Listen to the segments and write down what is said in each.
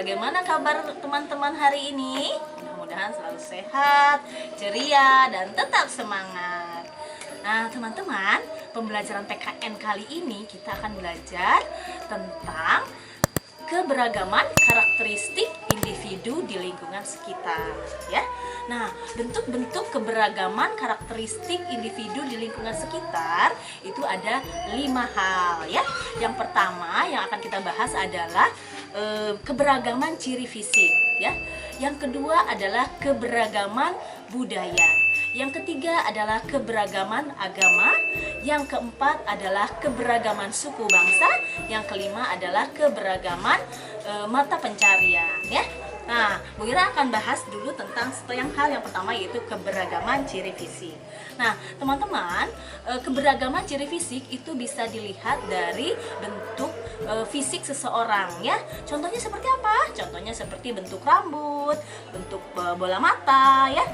bagaimana kabar teman-teman hari ini? Mudah-mudahan selalu sehat, ceria, dan tetap semangat. Nah, teman-teman, pembelajaran PKN kali ini kita akan belajar tentang keberagaman karakteristik individu di lingkungan sekitar, ya. Nah, bentuk-bentuk keberagaman karakteristik individu di lingkungan sekitar itu ada 5 hal, ya. Yang pertama yang akan kita bahas adalah keberagaman ciri fisik, ya. Yang kedua adalah keberagaman budaya. Yang ketiga adalah keberagaman agama. Yang keempat adalah keberagaman suku bangsa. Yang kelima adalah keberagaman mata pencarian, ya. Nah, Bu Ira akan bahas dulu tentang hal yang pertama, yaitu keberagaman ciri fisik. Nah, teman-teman, keberagaman ciri fisik itu bisa dilihat dari bentuk fisik seseorang, ya. Contohnya seperti apa? Contohnya seperti bentuk rambut, bentuk bola mata, ya,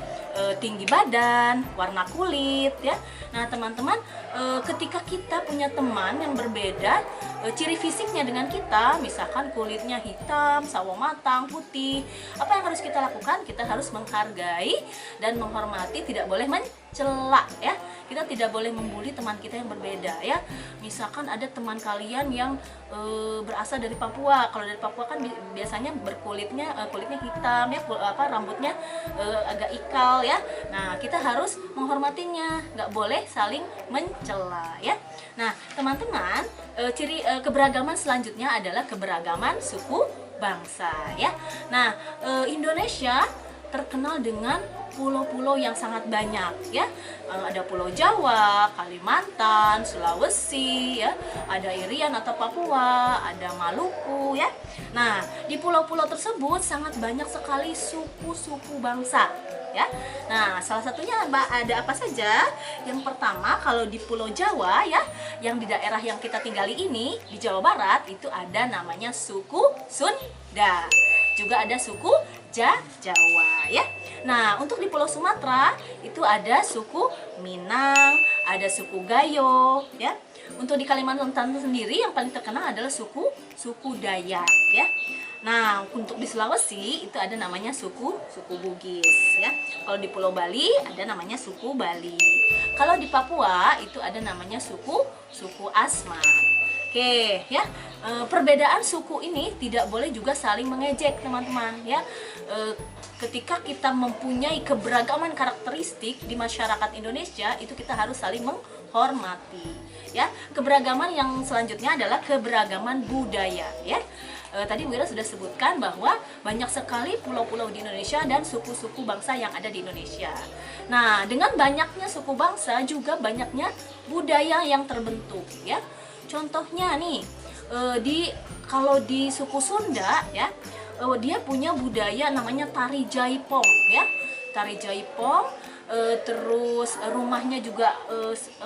tinggi badan, warna kulit, ya. Nah, teman-teman, ketika kita punya teman yang berbeda ciri fisiknya dengan kita, misalkan kulitnya hitam, sawo matang, putih, apa yang harus kita lakukan? Kita harus menghargai dan menghormati, tidak boleh mencela, ya. Kita tidak boleh membuli teman kita yang berbeda, ya. Misalkan ada teman kalian yang berasal dari Papua. Kalau dari Papua kan biasanya kulitnya hitam, ya, rambutnya agak ikal, ya. Nah, kita harus menghormatinya, nggak boleh saling mencela, ya. Nah, teman-teman, keberagaman selanjutnya adalah keberagaman suku bangsa, ya. Nah, Indonesia terkenal dengan pulau-pulau yang sangat banyak, ya. Ada Pulau Jawa, Kalimantan, Sulawesi, ya. Ada Irian atau Papua, ada Maluku, ya. Nah, di pulau-pulau tersebut sangat banyak sekali suku-suku bangsa, ya. Nah, salah satunya ada apa saja? Yang pertama, kalau di Pulau Jawa, ya, yang di daerah yang kita tinggali ini, di Jawa Barat, itu ada namanya suku Sunda. Juga ada suku Jawa, ya. Nah, untuk di Pulau Sumatera itu ada suku Minang, ada suku Gayo, ya. Untuk di Kalimantan sendiri yang paling terkenal adalah suku Dayak, ya. Nah, untuk di Sulawesi itu ada namanya suku Bugis, ya. Kalau di Pulau Bali ada namanya suku Bali. Kalau di Papua itu ada namanya suku Asmat. Oke, ya. Perbedaan suku ini tidak boleh juga saling mengejek, teman-teman, ya. Ketika kita mempunyai keberagaman karakteristik di masyarakat Indonesia, itu kita harus saling menghormati, ya. Keberagaman yang selanjutnya adalah keberagaman budaya, ya. Tadi Bu Ira sudah sebutkan bahwa banyak sekali pulau-pulau di Indonesia dan suku-suku bangsa yang ada di Indonesia. Nah, dengan banyaknya suku bangsa juga banyaknya budaya yang terbentuk, ya. Contohnya nih, kalau di suku Sunda, ya, dia punya budaya namanya tari jaipong, ya. Tari jaipong, terus rumahnya juga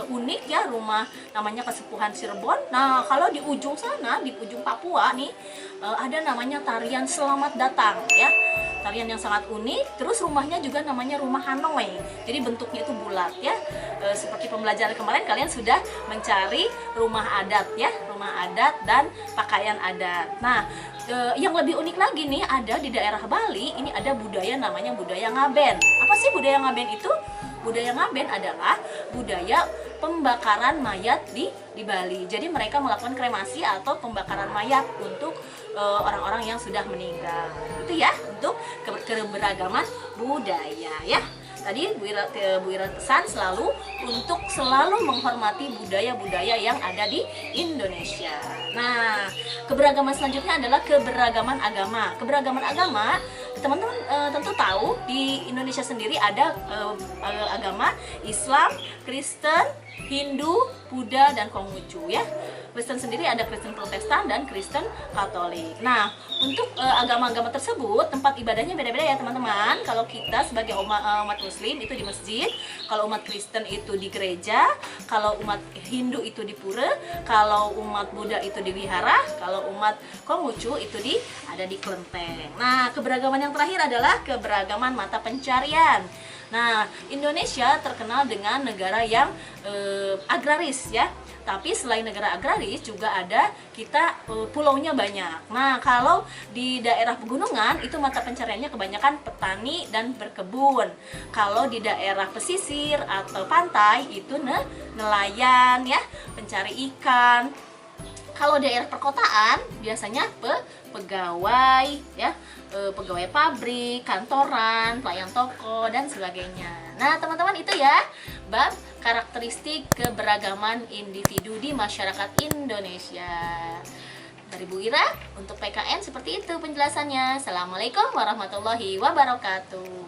unik, ya, rumah namanya Kesepuhan Cirebon. Nah, kalau di ujung sana, di ujung Papua nih, ada namanya tarian Selamat Datang, ya. Tarian yang sangat unik. Terus rumahnya juga namanya rumah Hanoi. Jadi bentuknya itu bulat, ya. Seperti pembelajaran kemarin kalian sudah mencari rumah adat, ya, rumah adat dan pakaian adat. Nah, yang lebih unik lagi nih, ada di daerah Bali, ini ada budaya namanya budaya Ngaben. Apa sih budaya Ngaben itu? Budaya Ngaben adalah budaya pembakaran mayat di Bali. Jadi mereka melakukan kremasi atau pembakaran mayat untuk orang-orang yang sudah meninggal. Itu, ya, untuk keberagaman budaya, ya. Tadi Bu Ira pesan selalu untuk selalu menghormati budaya-budaya yang ada di Indonesia. Nah, keberagaman selanjutnya adalah keberagaman agama. Keberagaman agama, teman-teman tentu tahu di Indonesia sendiri ada agama Islam, Kristen, Hindu, Buddha, dan Konghucu, ya. Kristen sendiri ada Kristen Protestan dan Kristen Katolik. Nah, untuk agama-agama tersebut tempat ibadahnya beda-beda, ya, teman-teman. Kalau kita sebagai umat Muslim itu di masjid, kalau umat Kristen itu di gereja, kalau umat Hindu itu di pura, kalau umat Buddha itu di wihara, kalau umat Konghucu itu ada di kelenteng. Nah, keberagaman yang terakhir adalah keberagaman mata pencarian. Nah, Indonesia terkenal dengan negara yang agraris, ya. Tapi selain negara agraris juga ada kita pulaunya banyak. Nah, kalau di daerah pegunungan itu mata pencariannya kebanyakan petani dan berkebun. Kalau di daerah pesisir atau pantai itu nelayan ya, pencari ikan. Kalau daerah perkotaan biasanya pegawai ya, pegawai pabrik, kantoran, pelayan toko dan sebagainya. Nah, teman-teman itu ya bab karakteristik keberagaman individu di masyarakat Indonesia. Dari Bu Ira untuk PKN seperti itu penjelasannya. Assalamualaikum warahmatullahi wabarakatuh.